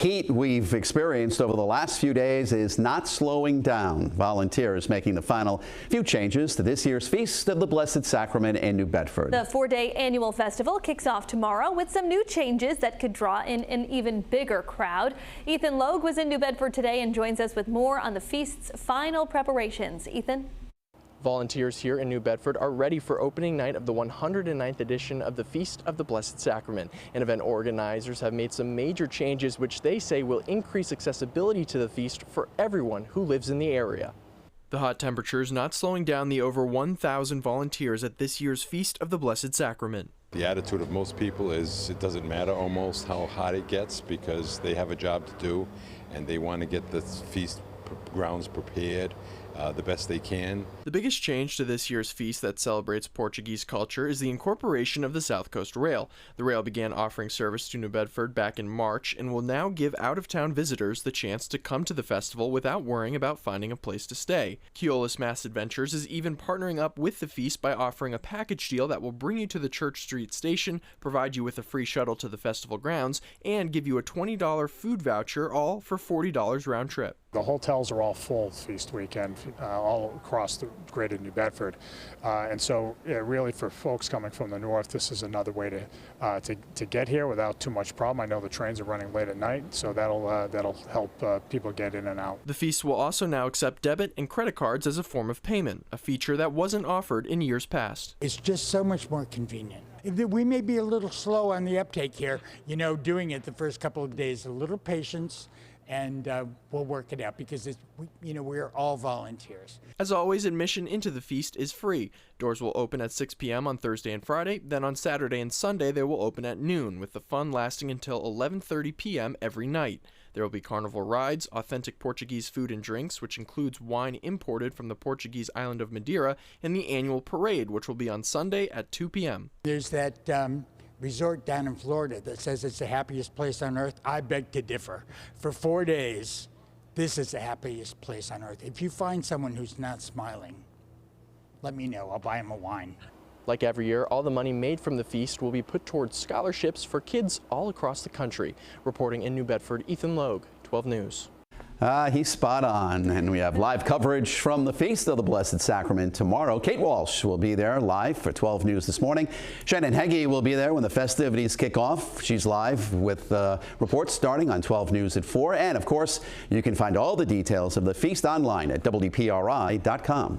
Heat we've experienced over the last few days is not slowing down. Volunteers making the final few changes to this year's Feast of the Blessed Sacrament in New Bedford. The 4-day annual festival kicks off tomorrow with some new changes that could draw in an even bigger crowd. Ethan Logue was in New Bedford today and joins us with more on the feast's final preparations. Ethan? Volunteers here in New Bedford are ready for opening night of the 109th edition of the Feast of the Blessed Sacrament. And event organizers have made some major changes which they say will increase accessibility to the feast for everyone who lives in the area. The hot temperatures not slowing down the over 1,000 volunteers at this year's Feast of the Blessed Sacrament. The attitude of most people is it doesn't matter almost how hot it gets because they have a job to do and they want to get the feast grounds prepared the best they can. The biggest change to this year's feast that celebrates Portuguese culture is the incorporation of the South Coast Rail. The rail began offering service to New Bedford back in March and will now give out-of-town visitors the chance to come to the festival without worrying about finding a place to stay. Keolis Mass Adventures is even partnering up with the feast by offering a package deal that will bring you to the Church Street station, provide you with a free shuttle to the festival grounds, and give you a $20 food voucher, all for $40 round trip. The hotels are all full feast weekend all across the greater New Bedford, and so really for folks coming from the north, this is another way to get here without too much problem. I know the trains are running late at night, so that'll help people get in and out. The feast will also now accept debit and credit cards as a form of payment, a feature that wasn't offered in years past. It's just so much more convenient. We may be a little slow on the uptake here, doing it the first couple of days, a little patience. And we'll work it out because we're all volunteers. As always, admission into the feast is free. Doors will open at 6 p.m. on Thursday and Friday. Then on Saturday and Sunday, they will open at noon, with the fun lasting until 11:30 p.m. every night. There will be carnival rides, authentic Portuguese food and drinks, which includes wine imported from the Portuguese island of Madeira, and the annual parade, which will be on Sunday at 2 p.m. There's that resort down in Florida that says it's the happiest place on earth. I beg to differ. For 4 days, this is the happiest place on earth. If you find someone who's not smiling, let me know. I'll buy them a wine. Like every year, all the money made from the feast will be put towards scholarships for kids all across the country. Reporting in New Bedford, Ethan Logue, 12 News. He's spot on, and we have live coverage from the Feast of the Blessed Sacrament tomorrow. Kate Walsh will be there live for 12 News this morning. Shannon Heggie will be there when the festivities kick off. She's live with reports starting on 12 News at 4. And, of course, you can find all the details of the feast online at WPRI.com.